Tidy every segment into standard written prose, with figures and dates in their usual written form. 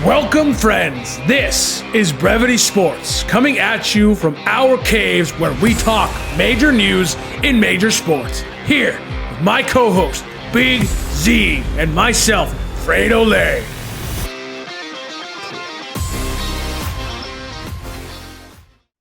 Welcome, friends. This is Brevity Sports, coming at you from our caves where we talk major news in major sports. Here with my co-host, Big Z, and myself, Fredo Lay.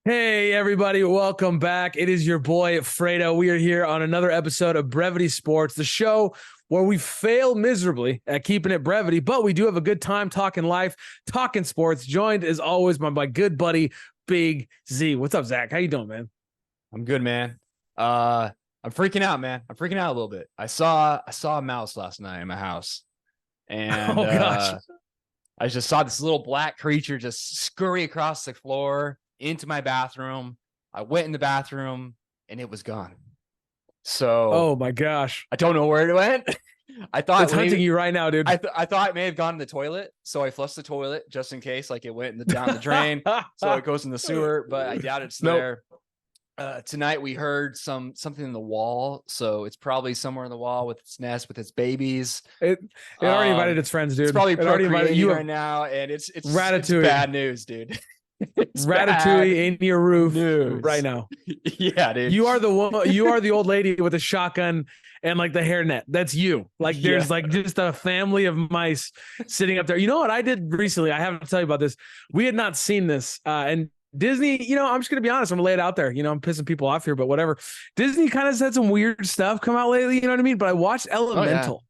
Hey, everybody. Welcome back. It is your boy, Fredo. We are here on another episode of Brevity Sports, the show where we fail miserably at keeping it brevity, but we do have a good time talking life, talking sports, joined as always by my good buddy, Big Z. What's up, Zach? How you doing, man? I'm good, man. I'm freaking out, man. I'm freaking out a little bit. I saw a mouse last night in my house, and gosh. I just saw this little black creature just scurry across the floor into my bathroom. I went in the bathroom, and it was gone. So, oh my gosh, I don't know where it went. I thought it's hunting you right now, dude. I thought it may have gone in the toilet, so I flushed the toilet just in case, like it went down the drain, so it goes in the sewer. But I doubt it's there. Tonight we heard something in the wall, so it's probably somewhere in the wall with its nest with its babies. It already invited its friends, dude. It's probably already invited you right now, and it's Ratatouille. It's bad news, dude. It's Ratatouille in your roof news right now. Yeah, dude. You are the one. You are the old lady with a shotgun and like the hairnet. That's you. Like there's like just a family of mice sitting up there. You know what I did recently? I have to tell you about this. We had not seen this, and Disney. You know, I'm just gonna be honest. I'm gonna lay it out there. You know, I'm pissing people off here, but whatever. Disney kind of had some weird stuff come out lately. You know what I mean? But I watched Elemental,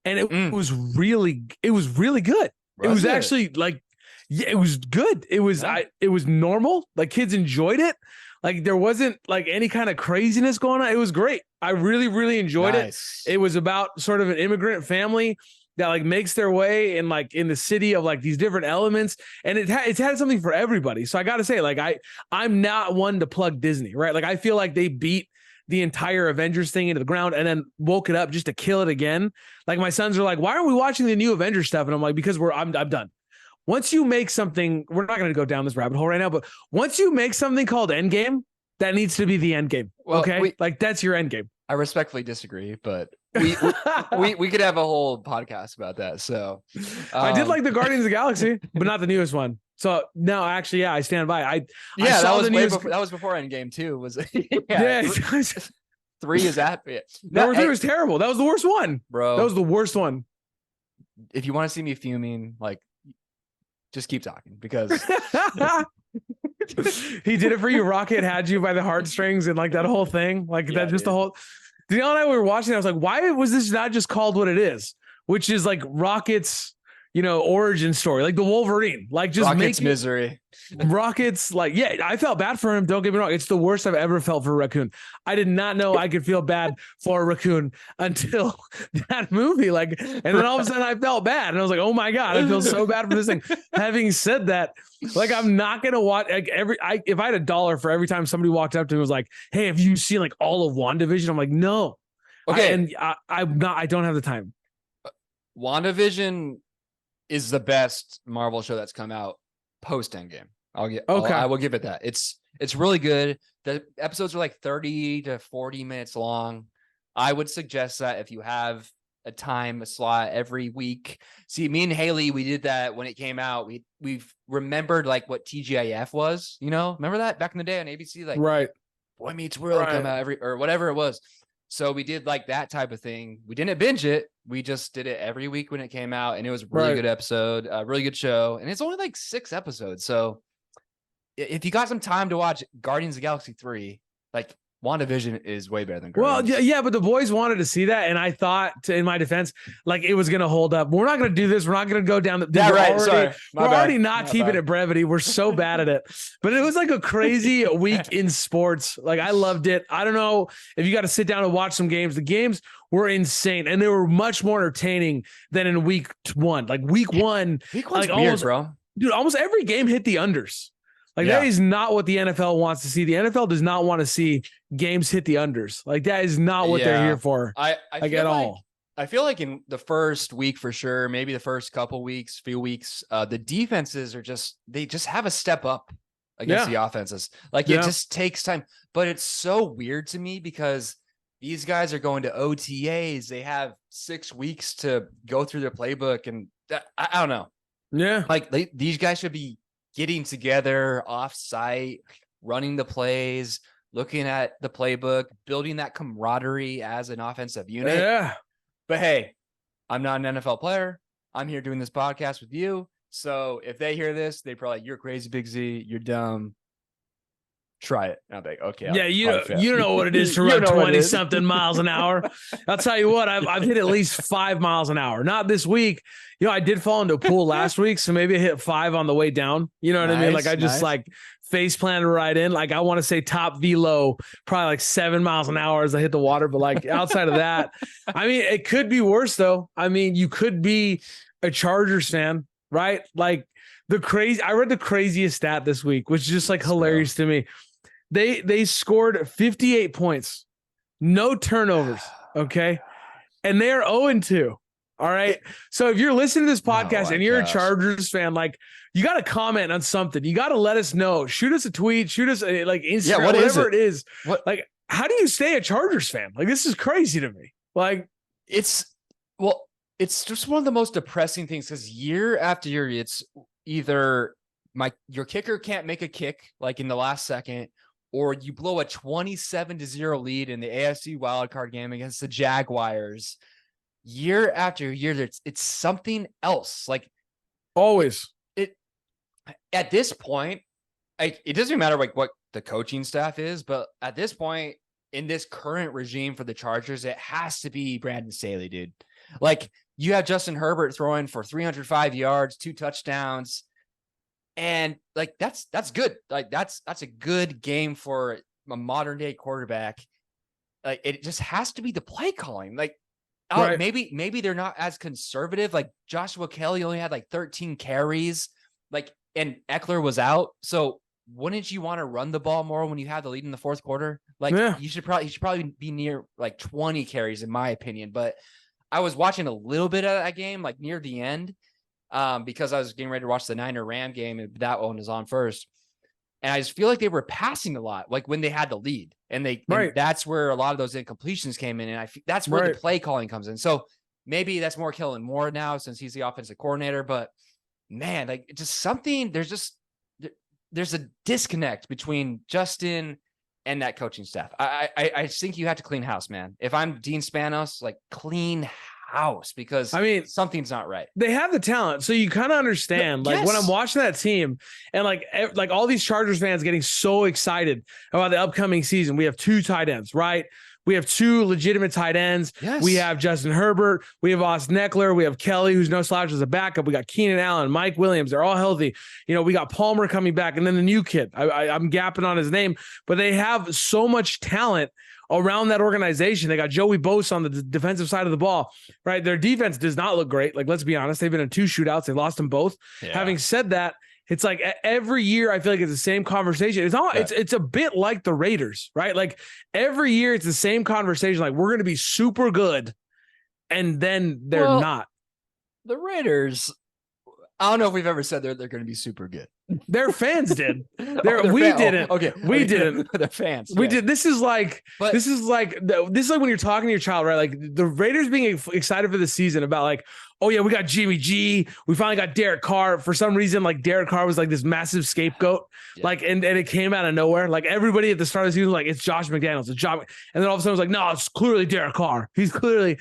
and it was really good. It was actually like. Yeah, it was good. It was it was normal. Like kids enjoyed it. Like there wasn't like any kind of craziness going on. It was great. I really, really enjoyed it. It was about sort of an immigrant family that like makes their way in like in the city of like these different elements, and it's had something for everybody. So I got to say, like I'm not one to plug Disney, right? Like I feel like they beat the entire Avengers thing into the ground and then woke it up just to kill it again. Like my sons are like, why aren't we watching the new Avengers stuff? And I'm like, because I'm done. Once you make something, we're not going to go down this rabbit hole right now, but once you make something called Endgame, that needs to be the Endgame. Well, okay? Like that's your Endgame. I respectfully disagree, but we could have a whole podcast about that. So I did like the Guardians of the Galaxy, but not the newest one. So no, actually, yeah, I stand by. I saw that was before Endgame too. Was yeah. 3 is that it? Number 3 was terrible. That was the worst one, bro. That was the worst one. If you want to see me fuming, like. Just keep talking because he did it for you. Rocket had you by the heartstrings and like that whole thing, like that. Just dude. The whole. Danielle and I were watching. I was like, why was this not just called what it is, which is like Rocket's, origin story, like the Wolverine, like just Rocket's misery. Rocket's like, yeah, I felt bad for him. Don't get me wrong. It's the worst I've ever felt for a raccoon. I did not know I could feel bad for a raccoon until that movie. Like, and then all of a sudden I felt bad and I was like, oh my God, I feel so bad for this thing. Having said that, like, I'm not going to watch like if I had $1 for every time somebody walked up to me and was like, hey, have you seen like all of WandaVision? I'm like, no. Okay. I don't have the time. WandaVision is the best Marvel show that's come out post Endgame. I will give it that. It's really good. The episodes are like 30 to 40 minutes long. I would suggest that if you have a slot every week. See, me and Haley, we did that when it came out. We've remembered like what TGIF was, remember that back in the day on ABC, like right. Boy Meets World come out or whatever it was. So we did like that type of thing. We didn't binge it. We just did it every week when it came out, and it was a really good episode, a really good show. And it's only like 6 episodes. So if you got some time to watch Guardians of the Galaxy 3, like WandaVision is way better than Guardians. Well, yeah, but the boys wanted to see that, and I thought, in my defense, like it was going to hold up. We're not going to do this. We're not going to go down the. Yeah, right. We're already not keeping it brevity. We're so bad at it. But it was like a crazy week in sports. Like I loved it. I don't know if you got to sit down and watch some games. The games were insane, and they were much more entertaining than in week 1. Like week 1, week 1's like weird, bro. Dude, almost every game hit the unders. Like that is not what the NFL wants to see. The NFL does not want to see games hit the unders. Like that is not what they're here for. I at all. I feel like in the first week for sure, maybe the first few weeks, the defenses they just have a step up against the offenses. Like it just takes time, but it's so weird to me because these guys are going to OTAs. They have 6 weeks to go through their playbook, and I don't know. Yeah. Like these guys should be getting together off site, running the plays, looking at the playbook, building that camaraderie as an offensive unit. Yeah. But hey, I'm not an NFL player. I'm here doing this podcast with you. So if they hear this, they probably like, you're crazy, Big Z. You're dumb. Try it. And I'm like, okay. Yeah, you don't know what it is to run 20 something miles an hour. I'll tell you what, I've hit at least 5 miles an hour. Not this week. I did fall into a pool last week, so maybe I hit 5 on the way down. You know what I mean? Like I just like face planted right in. Like I want to say top velo, probably like 7 miles an hour as I hit the water. But like outside of that, I mean, it could be worse though. I mean, you could be a Chargers fan, right? Like I read the craziest stat this week, which is just like hilarious to me. They scored 58 points, no turnovers, okay? And they're 0-2. All right. So if you're listening to this podcast and you're a Chargers fan, like you got to comment on something. You got to let us know. Shoot us a tweet, shoot us like Instagram, whatever it is. Like, how do you stay a Chargers fan? Like, this is crazy to me. Like, it's just one of the most depressing things because year after year, it's either your kicker can't make a kick like in the last second, or you blow a 27-0 lead in the AFC wildcard game against the Jaguars. Year after year, it's something else. Like always. At this point, it doesn't matter like what the coaching staff is, but at this point in this current regime for the Chargers, it has to be Brandon Staley, dude. Like you have Justin Herbert throwing for 305 yards, 2 touchdowns. And like, that's good. Like that's a good game for a modern day quarterback. Like it just has to be the play calling. Like, right. Maybe they're not as conservative. Like Joshua Kelly only had like 13 carries, like, and Eckler was out. So wouldn't you want to run the ball more when you have the lead in the fourth quarter? Like you should probably be near like 20 carries in my opinion. But I was watching a little bit of that game, like near the end, because I was getting ready to watch the Niner Ram game and that one was on first. And I just feel like they were passing a lot, like when they had the lead, and and that's where a lot of those incompletions came in. And that's where the play calling comes in. So maybe that's more Kellen Moore now since he's the offensive coordinator, but man, like just something, there's a disconnect between Justin and that coaching staff. I think you have to clean house, man. If I'm Dean Spanos, like clean house, because I mean something's not right. They have the talent, so you kind of understand. Like when I'm watching that team, and like all these Chargers fans getting so excited about the upcoming season. We have 2 tight ends, right? We have 2 legitimate tight ends. Yes. We have Justin Herbert. We have Austin Eckler. We have Kelly, who's no slouch as a backup. We got Keenan Allen, Mike Williams. They're all healthy. We got Palmer coming back, and then the new kid. I'm gapping on his name, but they have so much talent around that organization. They got Joey Bosa on the defensive side of the ball, right? Their defense does not look great. Like, let's be honest. They've been in 2 shootouts. They lost them both. Yeah. Having said that, it's like every year I feel like it's the same conversation. It's a bit like the Raiders, right? Like every year it's the same conversation. Like we're going to be super good, and then they're not. The Raiders, I don't know if we've ever said they're going to be super good. Their fans did. We didn't. We didn't. The fans. We did. This is like when you're talking to your child, right? Like the Raiders being excited for the season about like, oh yeah, we got Jimmy G. We finally got Derek Carr. For some reason, like Derek Carr was like this massive scapegoat. Yeah. Like, and it came out of nowhere. Like everybody at the start of the season was like, it's Josh McDaniels. It's Josh. And then all of a sudden it was like, no, it's clearly Derek Carr. He's clearly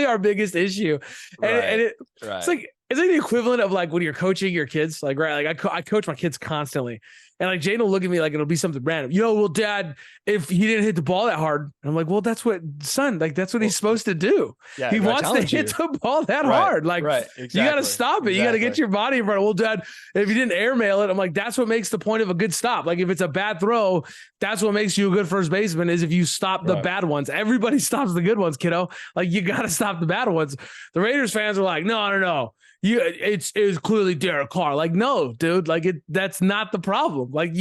our biggest issue. It's like the equivalent of like when you're coaching your kids, like, right. Like I coach my kids constantly, and like Jane will look at me like it'll be something random. Well, Dad, if he didn't hit the ball that hard, and I'm like, well, that's what he's supposed to do. Yeah, he wants to hit the ball that hard. Like, exactly. You got to stop it. You got to get your body in front of. Well, Dad, if you didn't airmail it, I'm like, that's what makes the point of a good stop. Like if it's a bad throw, that's what makes you a good first baseman is if you stop the bad ones. Everybody stops the good ones, kiddo. Like you got to stop the bad ones. The Raiders fans are like, no. It was clearly Derek Carr. Like, no, dude, like that's not the problem. Like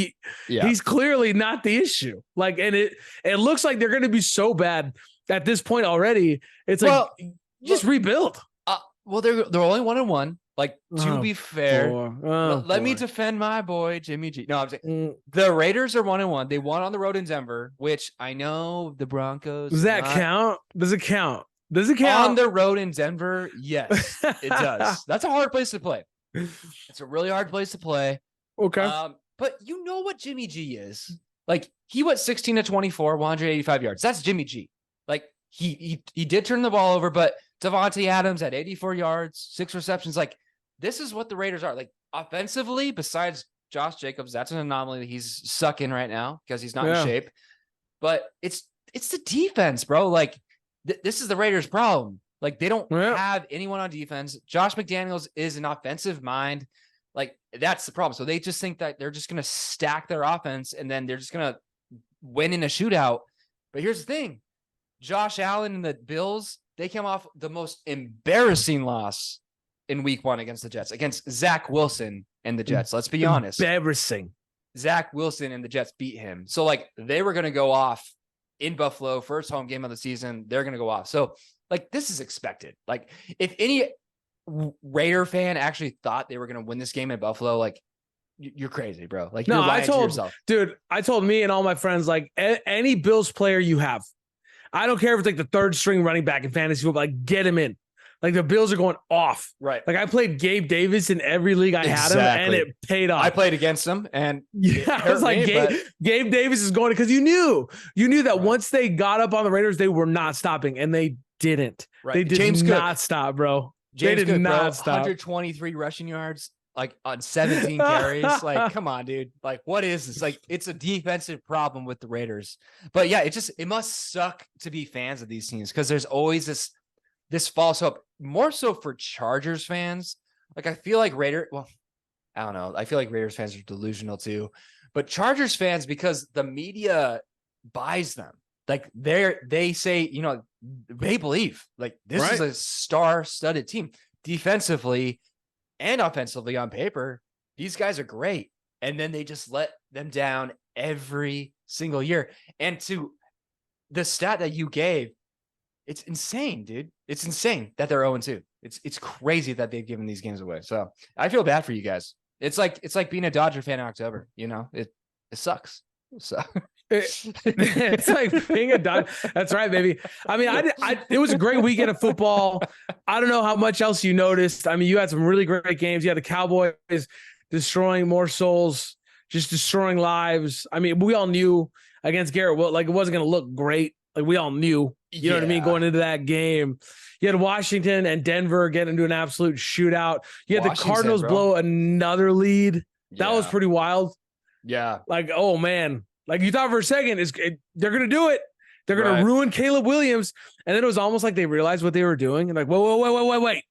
he's clearly not the issue. Like, and it looks like they're going to be so bad at this point already. It's just rebuild. They're only 1-1. Like to be fair, let me defend my boy, Jimmy G. No, I'm saying the Raiders are 1-1. They won on the road in Denver, which I know the Broncos. Does that count? Does it count? Does it count? On the road in Denver? Yes, it does. That's a hard place to play. It's a really hard place to play. Okay. But you know what Jimmy G is? Like, he went 16 to 24, 185 yards. That's Jimmy G. Like, he did turn the ball over, but Devontae Adams had 84 yards, 6 receptions. Like, this is what the Raiders are. Like, offensively, besides Josh Jacobs, that's an anomaly. He's sucking right now because he's not in shape. But it's the defense, bro. Like, this is the Raiders' problem. Like, they don't have anyone on defense. Josh McDaniels is an offensive mind. Like, that's the problem. So they just think that they're just going to stack their offense and then they're just going to win in a shootout. But here's the thing. Josh Allen and the Bills, they came off the most embarrassing loss in week 1 against the Jets, against Zach Wilson and the Jets. Let's be honest. Embarrassing. Zach Wilson and the Jets beat him. So, like, they were going to go off in Buffalo, first home game of the season. They're going to go off. So, like, this is expected. Like, if any Raider fan actually thought they were going to win this game in Buffalo, like, you're crazy, bro. Like, you're lying to yourself. Dude, I told me and all my friends, like, any Bills player you have, I don't care if it's like the 3rd string running back in fantasy football, like, get him in. Like, the Bills are going off. Right. Like, I played Gabe Davis in every league I had him, and it paid off. I played against him, and I was like, Gabe Davis is going because you knew that once they got up on the Raiders, they were not stopping, and they didn't. Right. They did not stop, bro. They did not stop. 123 rushing yards, like, on 17 carries. Like, come on, dude. Like, what is this? Like, it's a defensive problem with the Raiders. But yeah, it must suck to be fans of these teams because there's always this false hope, more so for Chargers fans. Like, I feel like I don't know. I feel like Raiders fans are delusional too, but Chargers fans, because the media buys them. Like, they say, you know, they believe like this is a star-studded team defensively and offensively on paper. These guys are great. And then they just let them down every single year. And to the stat that you gave, it's insane, dude. It's insane that they're 0-2. It's crazy that they've given these games away. So I feel bad for you guys. It's like being a Dodger fan in October. You know, it sucks. So it's like being a Dodger. That's right, baby. I mean, it was a great weekend of football. I don't know how much else you noticed. I mean, you had some really great games. You had the Cowboys destroying more souls, just destroying lives. I mean, we all knew against Garrett, like, it wasn't going to look great. Like, we all knew. You know what I mean? Going into that game, you had Washington and Denver get into an absolute shootout. You had the Cardinals blow another lead. That was pretty wild. Yeah. Like, oh man, like, you thought for a second they're going to do it. They're going to ruin Caleb Williams. And then it was almost like they realized what they were doing. And like, wait,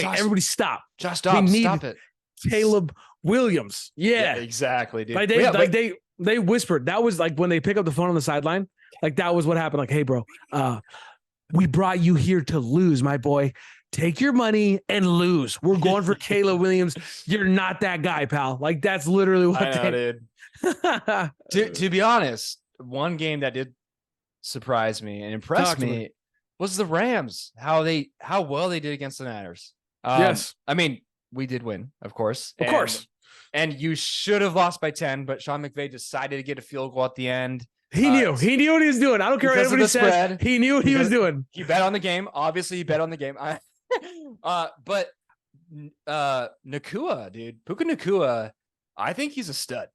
everybody stop. Just stop. Stop it. Caleb Williams. Yeah, exactly, dude. Like, they whispered. That was like when they pick up the phone on the sideline. Like, that was what happened. Like, hey, bro, we brought you here to lose, my boy. Take your money and lose. We're going for Caleb Williams. You're not that guy, pal. Like, that's literally what I know, dude. To be honest, one game that did surprise me and impress me was the Rams. How well they did against the Niners. Yes. I mean, we did win, of course. Of course. And you should have lost by 10, but Sean McVay decided to get a field goal at the end. He knew what he was doing. I don't care what anybody says. He knew what he was doing. He bet on the game. Obviously, he bet on the game. But Nakua, dude, Puka Nakua, I think he's a stud.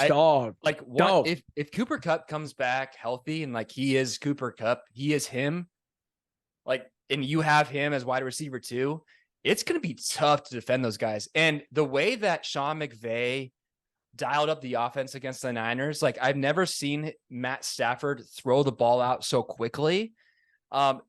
Dog. Like, what if Cooper Kupp comes back healthy and like he is Cooper Kupp, he is him. Like, and you have him as wide receiver too. It's going to be tough to defend those guys. And the way that Sean McVay dialed up the offense against the Niners, like, I've never seen Matt Stafford throw the ball out so quickly,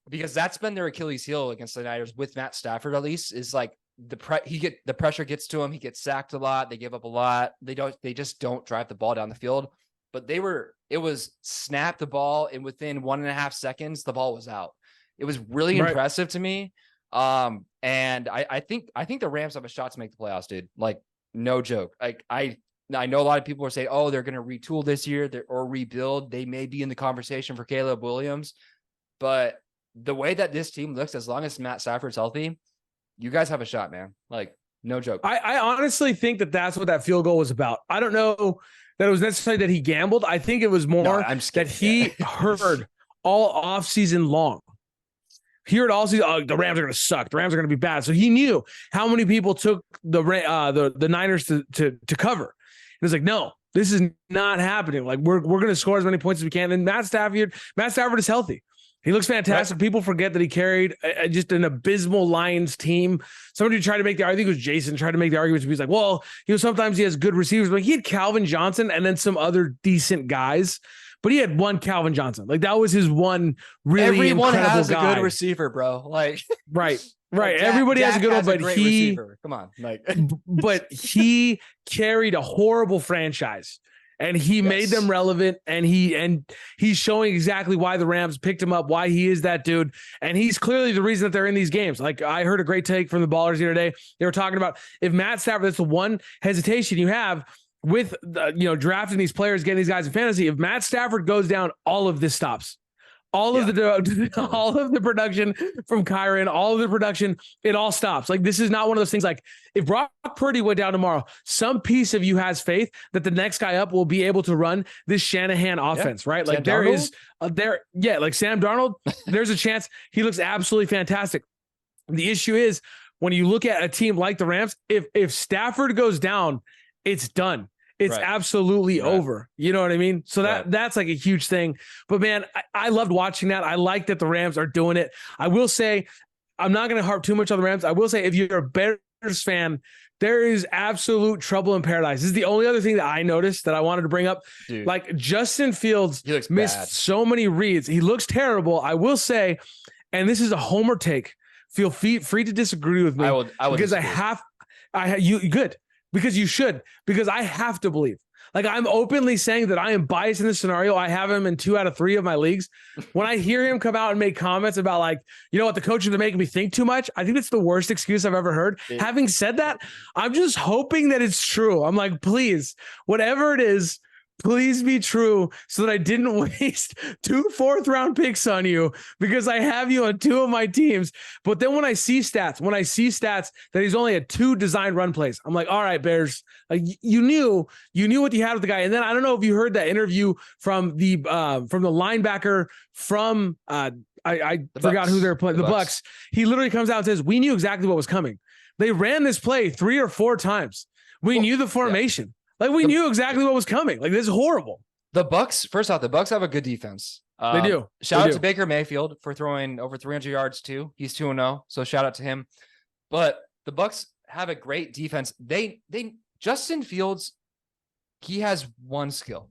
because that's been their Achilles heel against the Niners with Matt Stafford, at least, is like the pressure gets to him. He gets sacked a lot. They give up a lot. They just don't drive the ball down the field. But it was snap the ball, and within 1.5 seconds, the ball was out. It was really impressive to me. And I think the Rams have a shot to make the playoffs, dude. Like, no joke. Like, I know a lot of people are saying, oh, they're going to retool this year or rebuild. They may be in the conversation for Caleb Williams, but the way that this team looks, as long as Matt Stafford's healthy, you guys have a shot, man. Like, no joke. I honestly think that's what that field goal was about. I don't know that it was necessarily that he gambled. I think it was more that he heard all offseason long. Hear it all season. Oh, the Rams are going to suck. The Rams are going to be bad. So he knew how many people took the Niners to cover. He was like, no, this is not happening. Like we're going to score as many points as we can. And Matt Stafford is healthy. He looks fantastic. Right. People forget that he carried just an abysmal Lions team. Somebody tried to make I think it was Jason, tried to make the argument. He's like, well, sometimes he has good receivers, but he had Calvin Johnson and then some other decent guys. But he had one Calvin Johnson. Like that was his one really Everyone incredible has guy. A good receiver, bro. Like right. Everybody has a good one, but receiver. Come on. Like but he carried a horrible franchise. And he made them relevant, and he's showing exactly why the Rams picked him up, why he is that dude. And he's clearly the reason that they're in these games. Like I heard a great take from the Ballers here today. They were talking about if Matt Stafford, that's the one hesitation you have with drafting these players, getting these guys in fantasy. If Matt Stafford goes down, all of this stops. All of the production from Kyron, all of the production, it all stops. Like this is not one of those things. Like if Brock Purdy went down tomorrow, some piece of you has faith that the next guy up will be able to run this Shanahan offense, right? Like like Sam Darnold, there's a chance he looks absolutely fantastic. The issue is when you look at a team like the Rams, if Stafford goes down, it's done. It's absolutely over. You know what I mean? So that's like a huge thing. But man, I loved watching that. I like that the Rams are doing it. I will say, I'm not going to harp too much on the Rams. I will say, if you're a Bears fan, there is absolute trouble in paradise. This is the only other thing that I noticed that I wanted to bring up. Dude. Like Justin Fields missed so many reads. He looks terrible. I will say, and this is a homer take. Feel free to disagree with me. I will because disagree. Good. Because you should, because I have to believe. Like I'm openly saying that I am biased in this scenario. I have him in 2 out of 3 of my leagues. When I hear him come out and make comments about like, the coaches are making me think too much. I think it's the worst excuse I've ever heard. Having said that, I'm just hoping that it's true. I'm like, please, whatever it is, please be true so that I didn't waste 2 4th-round picks on you because I have you on 2 of my teams. But then when I see stats that he's only had 2 designed run plays, I'm like, all right, Bears, like you knew what you had with the guy. And then I don't know if you heard that interview from the linebacker from I forgot who they're playing, the Bucks. He literally comes out and says, we knew exactly what was coming. They ran this play 3 or 4 times. We knew the formation. Yeah. Like we knew exactly what was coming. Like this is horrible. The Bucks, first off, the Bucks have a good defense. They do. Shout out to Baker Mayfield for throwing over 300 yards too. He's 2-0, so shout out to him. But the Bucks have a great defense. Justin Fields, he has one skill,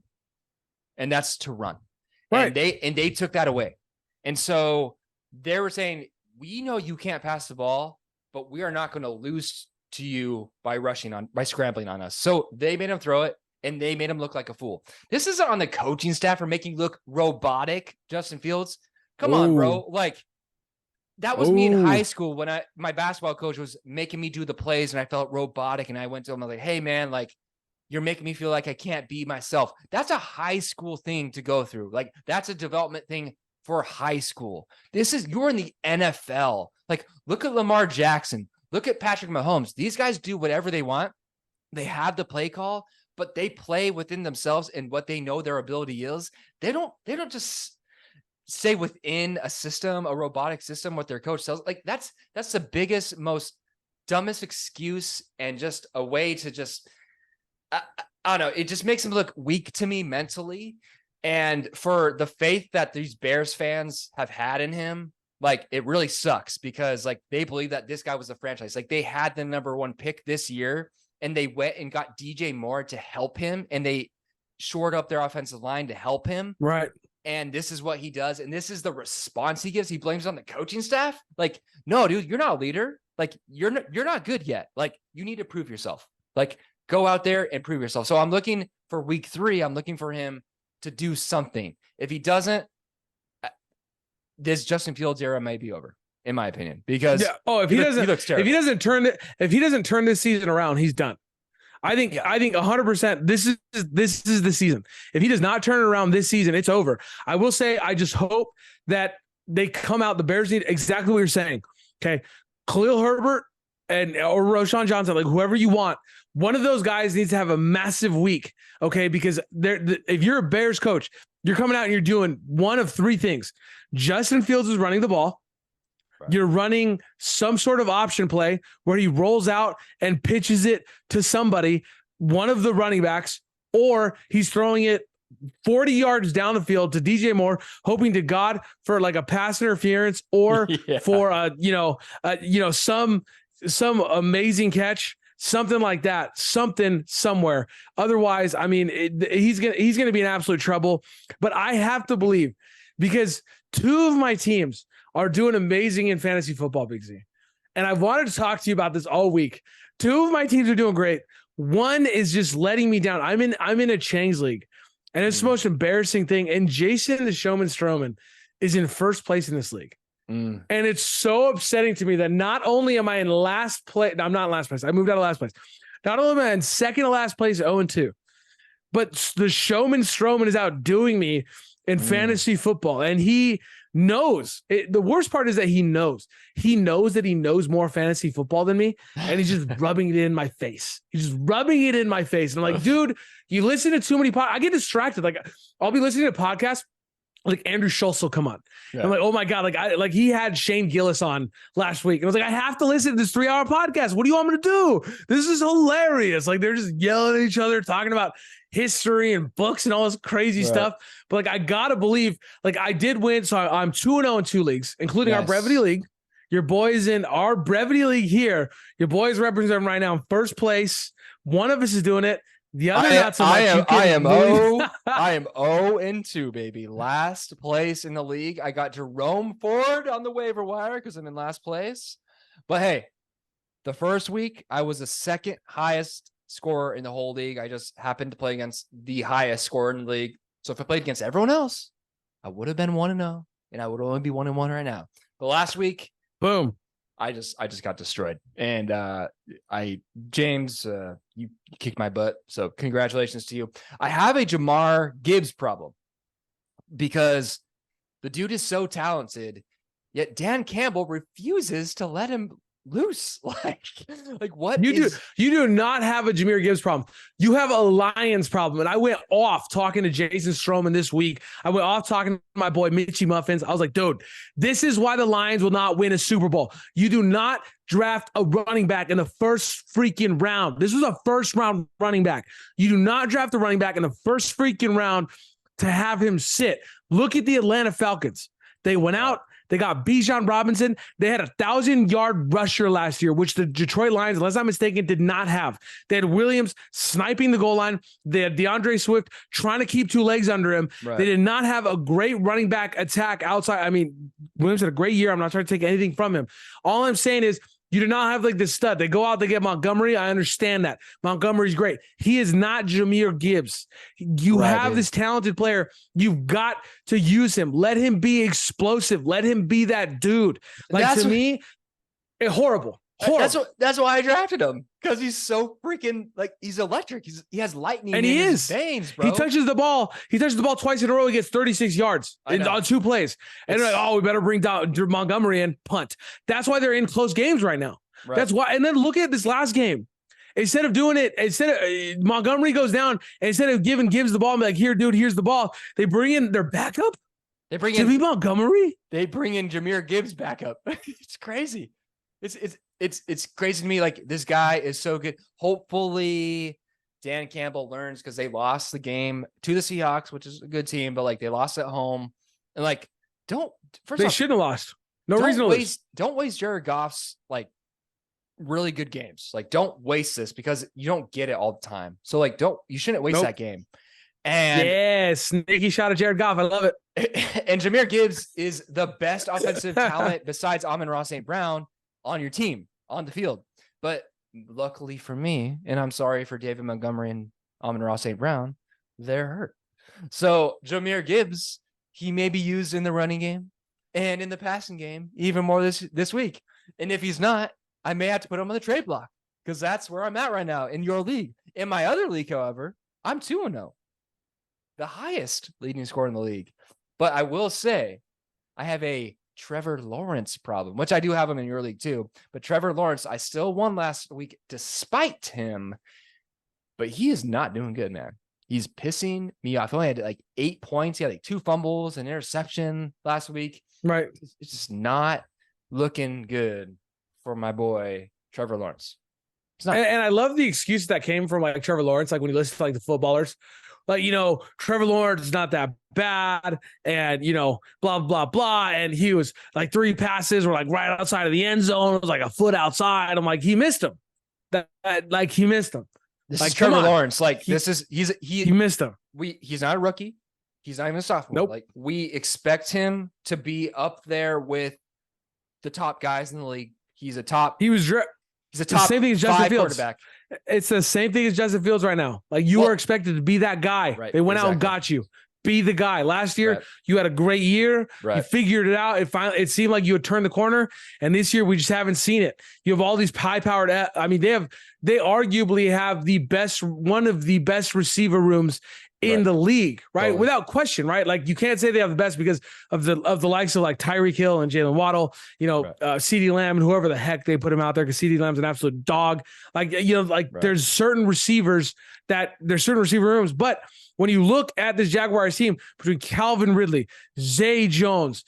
and that's to run. Right. And they took that away. And so they were saying, we know you can't pass the ball, but we are not going to lose to you by scrambling on us. So they made him throw it and they made him look like a fool. This isn't on the coaching staff for making look robotic. Justin Fields, come on, bro. Like that was me in high school when my basketball coach was making me do the plays and I felt robotic. And I went to him, I was like, hey man, like you're making me feel like I can't be myself. That's a high school thing to go through. Like that's a development thing for high school. You're in the NFL. Like look at Lamar Jackson. Look at Patrick Mahomes. These guys do whatever they want. They have the play call, but they play within themselves and what they know their ability is. They don't just stay within a system, a robotic system, what their coach tells. Like that's the biggest, most dumbest excuse and just a way to just, I don't know. It just makes him look weak to me mentally. And for the faith that these Bears fans have had in him, like it really sucks because like they believe that this guy was a franchise. Like they had the number 1 pick this year and they went and got DJ Moore to help him and they shored up their offensive line to help him. Right. And this is what he does. And this is the response he gives. He blames on the coaching staff. Like, no, dude, you're not a leader. Like you're not good yet. Like you need to prove yourself. Like go out there and prove yourself. So I'm looking for week 3. I'm looking for him to do something. If he doesn't, this Justin Fields era might be over, in my opinion, because if he doesn't turn this season around, he's done. I think 100% this is the season. If he does not turn it around this season, it's over. I will say, I just hope that they come out. The Bears need exactly what you're saying. Okay. Khalil Herbert or Roshan Johnson, like whoever you want, one of those guys needs to have a massive week. Okay. Because if you're a Bears coach, you're coming out and you're doing one of 3 things. Justin Fields is running the ball. You're running some sort of option play where he rolls out and pitches it to somebody, one of the running backs, or he's throwing it 40 yards down the field to DJ Moore, hoping to God for like a pass interference or for some amazing catch, something like that, something somewhere. Otherwise, I mean, he's gonna be in absolute trouble. But I have to believe, because two of my teams are doing amazing in fantasy football, Big Z, and I wanted to talk to you about this all week. Two of my teams are doing great. One is just letting me down. I'm in a Chang's league, and it's the most embarrassing thing. And Jason the Showman Stroman is in first place in this league. And it's so upsetting to me that not only am I in last place, I'm not in last place. I moved out of last place. Not only am I in second to last place, 0-2, but the Showman Stroman is outdoing me in fantasy football. And he knows the worst part is that he knows that he knows more fantasy football than me. And he's just rubbing it in my face. He's just rubbing it in my face. And I'm like, dude, you listen to too many podcasts. I get distracted. Like I'll be listening to podcasts. Like Andrew Schultz will come on. Yeah. I'm like, oh my God. Like he had Shane Gillis on last week. And I was like, I have to listen to this 3-hour podcast. What do you want me to do? This is hilarious. Like they're just yelling at each other, talking about history and books and all this crazy stuff. But like, I gotta believe, like I did win. So I'm 2-0 in 2 leagues, including our Brevity League. Your boys in our Brevity League here. Your boys represent right now in first place. One of us is doing it. The other not so much. I am 0-2, baby. Last place in the league. I got Jerome Ford on the waiver wire because I'm in last place. But hey, the first week I was the second highest scorer in the whole league. I just happened to play against the highest scorer in the league. So if I played against everyone else, I would have been 1-0, and I would only be 1-1 right now. But last week, boom. I just got destroyed. And James, you kicked my butt. So congratulations to you. I have a Jahmyr Gibbs problem because the dude is so talented, yet Dan Campbell refuses to let him loose. Like what you do not have a Jahmyr Gibbs problem. You have a Lions problem. And I went off talking to Jason Stroman this week. I went off talking to my boy Mitchy Muffins. I was like, dude, this is why the Lions will not win a Super Bowl. You do not draft a running back in the first freaking round. This was a first round running back. You do not draft a running back in the first freaking round to have him sit. Look at the Atlanta Falcons. They went out. They got Bijan Robinson. They had a 1,000-yard rusher last year, which the Detroit Lions, unless I'm mistaken, did not have. They had Williams sniping the goal line. They had DeAndre Swift trying to keep 2 legs under him. Right. They did not have a great running back attack outside. I mean, Williams had a great year. I'm not trying to take anything from him. All I'm saying is, you do not have like this stud. They go out, they get Montgomery. I understand that. Montgomery's great. He is not Jahmyr Gibbs. You have this talented player. You've got to use him. Let him be explosive. Let him be that dude. Like to me, horrible. That's why I drafted him, because he's so freaking he's electric. He has lightning in his veins, bro. He touches the ball. He touches the ball twice in a row. He gets 36 yards on 2 plays. And they're like, we better bring down Montgomery and punt. That's why they're in close games right now. Right. That's why. And then look at this last game. Instead of Montgomery goes down, and instead of giving Gibbs the ball, and be like, here, dude, here's the ball. They bring in their backup. They bring in Montgomery. They bring in Jahmyr Gibbs backup. It's crazy. It's crazy to me. Like, this guy is so good. Hopefully Dan Campbell learns, because they lost the game to the Seahawks, which is a good team, but they lost at home. And they shouldn't have lost. No reason to lose. Don't waste Jared Goff's really good games. Don't waste this, because you don't get it all the time. So you shouldn't waste that game. And sneaky shot at Jared Goff. I love it. And Jahmyr Gibbs is the best offensive talent besides Amon-Ra St. Brown on your team, on the field. But luckily for me, and I'm sorry for David Montgomery and Amon-Ra St. Brown, they're hurt. So Jahmyr Gibbs, he may be used in the running game and in the passing game even more this week. And if he's not, I may have to put him on the trade block, because that's where I'm at right now in your league. In my other league, however, I'm 2-0, the highest leading scorer in the league. But I will say, I have a Trevor Lawrence problem, which I do have him in your league too. But Trevor Lawrence, I still won last week despite him, but he is not doing good, man. He's pissing me off. He only had 8 points. He had 2 fumbles, an interception last week. Right. It's just not looking good for my boy Trevor Lawrence. And I love the excuse that came from like Trevor Lawrence, like when you listen to like the footballers, like, Trevor Lawrence is not that bad, and blah blah blah, and he was like 3 passes were like right outside of the end zone, it was like a foot outside. I'm like, he missed him. He missed him. This like is Trevor Lawrence. Like he missed him. He's not a rookie. He's not even a sophomore. Nope. Like we expect him to be up there with the top guys in the league. He's a top. He's a top same thing as Justin Fields. Quarterback. It's the same thing as Justin Fields right now. Like you are expected to be that guy. Right, they went out and got you. Be the guy. Last year, you had a great year. Right. You figured it out. It seemed like you had turned the corner. And this year, we just haven't seen it. You have all these high-powered. I mean, they arguably have one of the best receiver rooms in the league, right? Totally. Without question, right? Like you can't say they have the best because of the likes of like Tyreek Hill and Jalen Waddle, CeeDee Lamb and whoever the heck they put him out there, because CeeDee Lamb's an absolute dog. Like, there's certain receivers there's certain receiver rooms, but when you look at this Jaguars team between Calvin Ridley, Zay Jones,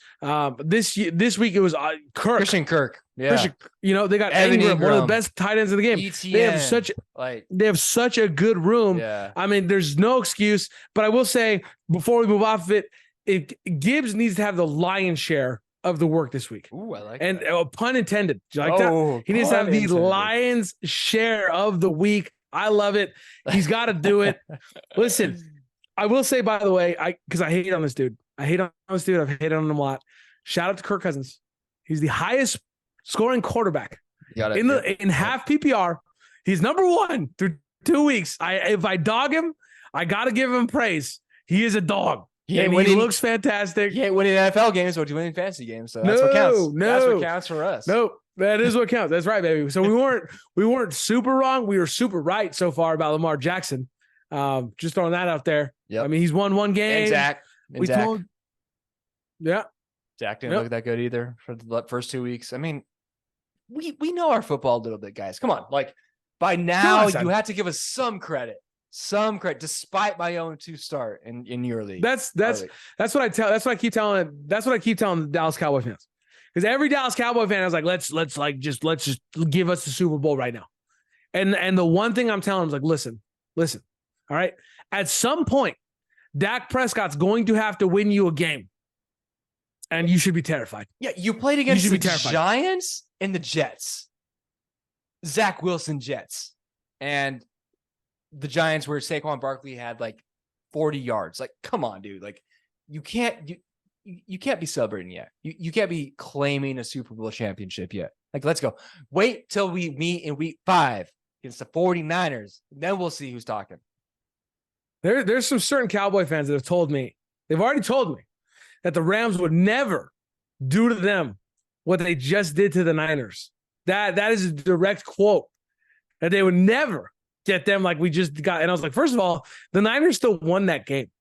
this week it was Christian Kirk. Yeah. They got Ingram, one of the best tight ends in the game. ETN, they have such a good room. Yeah. I mean, there's no excuse, but I will say before we move off of it, Gibbs needs to have the lion's share of the work this week. Ooh, I like and that. Pun intended. Do you like that? He needs to have the lion's share of the week. I love it. He's got to do it. Listen, I will say, by the way, because I hate on this dude. I've hated on him a lot. Shout out to Kirk Cousins. He's the highest scoring quarterback in half PPR. He's number 1 through 2 weeks. If I dog him, I got to give him praise. He is a dog. He looks fantastic. He ain't winning NFL games, but he's winning fantasy games. So that's what counts. That's what counts for us. No, that is what counts. That's right, baby. So we weren't super wrong. We were super right so far about Lamar Jackson. Just throwing that out there. Yep. I mean, he's won 1 game. Zach didn't look that good either for the first 2 weeks. I mean, we know our football a little bit, guys. Come on. Like by now you have to give us some credit, despite my own 2 start in your league. That's what I keep telling the Dallas Cowboy fans. Because every Dallas Cowboy fan is like, let's just give us the Super Bowl right now. And the one thing I'm telling them is like, listen. All right. At some point, Dak Prescott's going to have to win you a game. And you should be terrified. Yeah, you played against the Giants and the Jets. Zach Wilson Jets. And the Giants where Saquon Barkley had like 40 yards. Like, come on, dude. Like, you can't be celebrating yet. You can't be claiming a Super Bowl championship yet. Like, let's go. Wait till we meet in week 5 against the 49ers. Then we'll see who's talking. There's some certain Cowboy fans that have told me, they've already told me that the Rams would never do to them what they just did to the Niners. That is a direct quote, that they would never get them like we just got. And I was like, first of all, the Niners still won that game.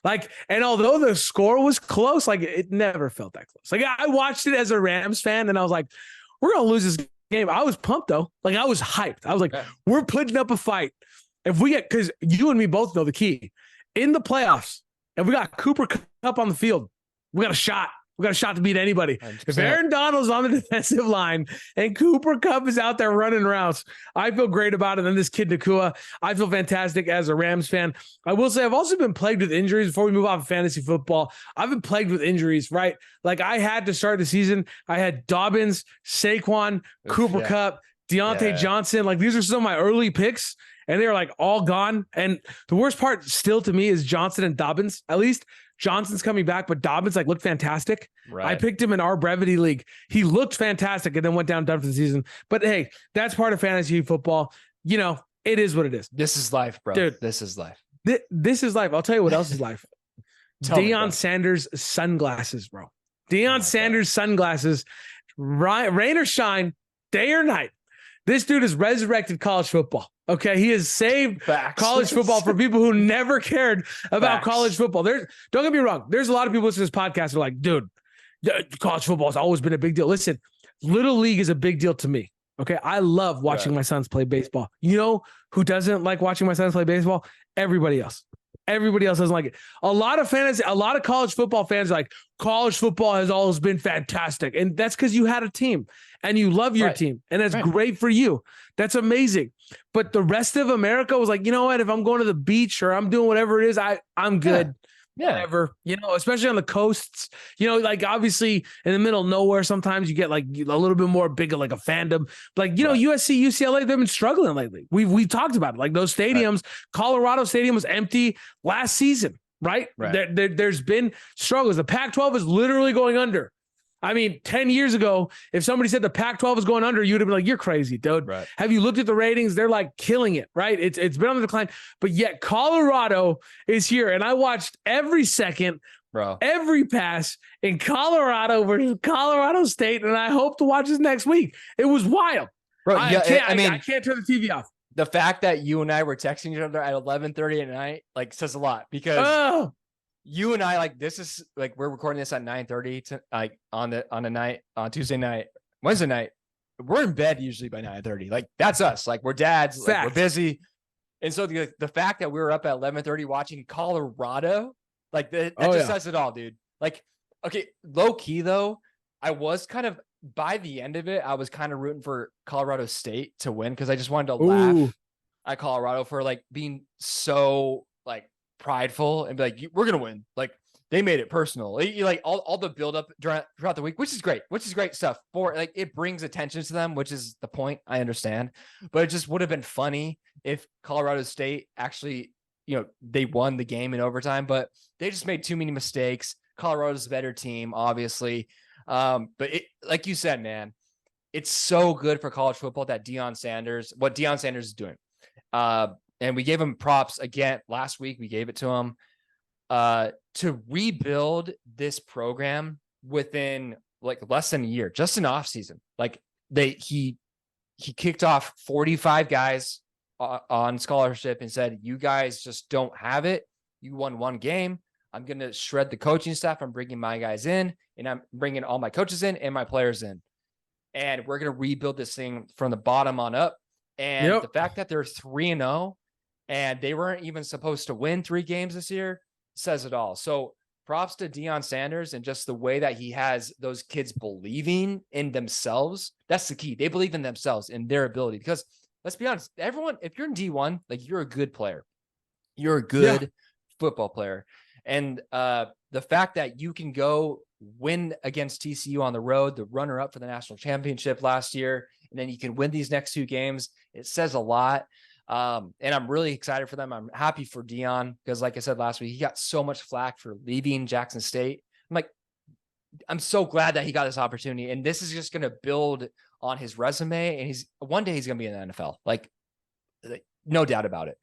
Like, and although the score was close, like it never felt that close. Like I watched it as a Rams fan and I was like, we're going to lose this game. I was pumped though. Like I was hyped. I was like, we're putting up a fight. If we get, because you and me both know the key in the playoffs, if we got Cooper Kupp on the field, we got a shot. We got a shot to beat anybody. 100%. If Aaron Donald's on the defensive line and Cooper Kupp is out there running routes, I feel great about it. And this kid Nakua, I feel fantastic as a Rams fan. I will say I've also been plagued with injuries. Before we move off of fantasy football, I've been plagued with injuries, right? Like I had to start the season. I had Dobbins, Saquon, Cooper Kupp, Deontay Johnson. Like these are some of my early picks. And they're like all gone. And the worst part still to me is Johnson and Dobbins. At least Johnson's coming back, but Dobbins like looked fantastic. Right. I picked him in our Brevity league. He looked fantastic and then went done for the season. But hey, that's part of fantasy football. It is what it is. This is life, bro. Dude, this is life. This is life. I'll tell you what else is life. Deion Sanders sunglasses, bro. Deion Sanders sunglasses, rain or shine, day or night. This dude has resurrected college football. Okay, he has saved college football for people who never cared about college football. Don't get me wrong. There's a lot of people listening to this podcast who are like, dude, college football has always been a big deal. Listen, Little League is a big deal to me. Okay, I love watching my sons play baseball. You know who doesn't like watching my sons play baseball? Everybody else. Everybody else doesn't like it. A lot of college football fans are like, college football has always been fantastic. And that's because you had a team and you love your team. And that's great for you. That's amazing. But the rest of America was like, you know what? If I'm going to the beach or I'm doing whatever it is, I'm good. Yeah. Whatever, especially on the coasts, like obviously in the middle of nowhere, sometimes you get like a little bit more big of like a fandom. Like, USC, UCLA, they've been struggling lately. We've talked about it. Like those stadiums, Colorado Stadium was empty last season, right? There's been struggles. The Pac-12 is literally going under. I mean, 10 years ago, if somebody said the Pac-12 is going under, you'd have been like, you're crazy, dude. Right. Have you looked at the ratings? They're like killing it, right? It's been on the decline, but yet Colorado is here. And I watched every second, every pass in Colorado versus Colorado State. And I hope to watch this next week. It was wild. Bro, I can't turn the TV off. The fact that you and I were texting each other at 11:30 at night, like, says a lot, because you and I, like, this is like, we're recording this at 9:30 to like on Tuesday night, Wednesday night. We're in bed usually by 9:30. Like, that's us. Like, we're dads. Like, we're busy. And so the fact that we were up at 11:30 watching Colorado, like that just says it all, dude. Like, okay, low key though, I was kind of, by the end of it, I was kind of rooting for Colorado State to win because I just wanted to laugh at Colorado for like being so like prideful and be like, we're gonna win. Like, they made it personal. Like all the build up throughout the week, which is great stuff. For like, it brings attention to them, which is the point. I understand, but it just would have been funny if Colorado State actually, they won the game in overtime, but they just made too many mistakes. Colorado's a better team, obviously. But like you said, man, it's so good for college football that Deion Sanders is doing. And we gave him props again last week. We gave it to him to rebuild this program within like less than a year, just an off season. Like he kicked off 45 guys on scholarship and said, you guys just don't have it. You won one game. I'm going to shred the coaching staff. I'm bringing my guys in, and I'm bringing all my coaches in and my players in. And we're going to rebuild this thing from the bottom on up. And the fact that they're 3-0 and they weren't even supposed to win 3 games this year says it all. So props to Deion Sanders and just the way that he has those kids believing in themselves. That's the key. They believe in themselves and their ability, because let's be honest, everyone, if you're in D1, like, you're a good player. You're a good football player. And the fact that you can go win against TCU on the road, the runner up for the national championship last year, and then you can win these next 2 games, it says a lot. And I'm really excited for them. I'm happy for Deion because, like I said last week, he got so much flack for leaving Jackson State. I'm so glad that he got this opportunity, and this is just going to build on his resume. And one day he's going to be in the NFL, like no doubt about it.